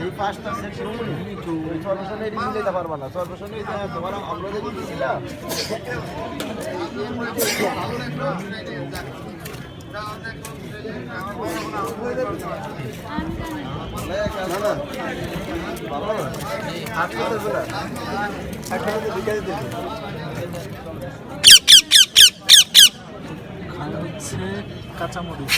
এই পাঁচটা সেকশন সর্বশনে এটি মিলাইতে পারবা না সর্বশনে তোমার আমরা যে দিয়েছিলাম হচ্ছে কাঁচামরিচ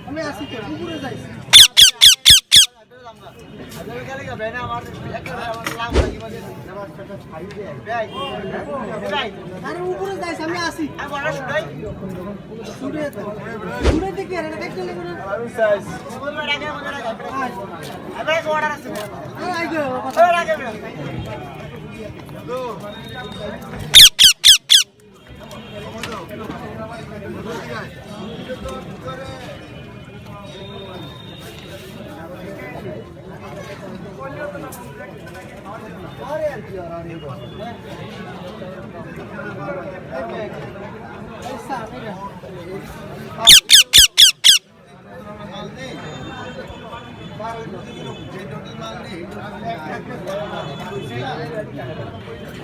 আমি আসি তো পুকুরে যাই আরে উপরে যাইস আমি আসি দূরে থেকে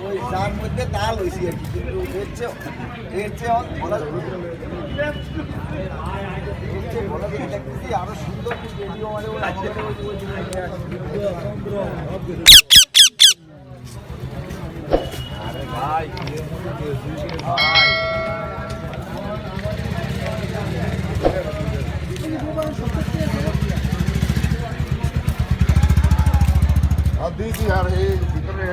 ওই যার মধ্যে তাল হয়েছি আর কি কিন্তু এর চেয়ে বলা দেখতেছি আরো সুন্দর ভিডিও মানে আরে ভাই দিয়েছি আর এই ভিতরে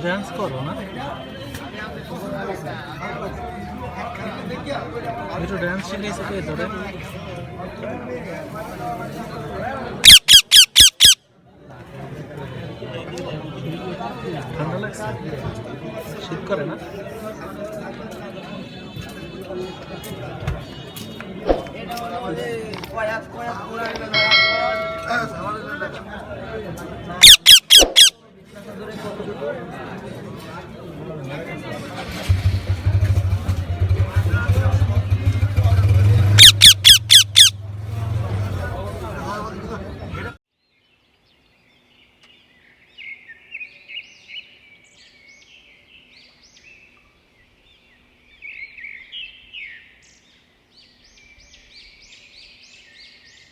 ডান্স করো না একটু ডান্স শিখেছে কে ধরে ঠান্ডা লাগছে শীত করে না কয়া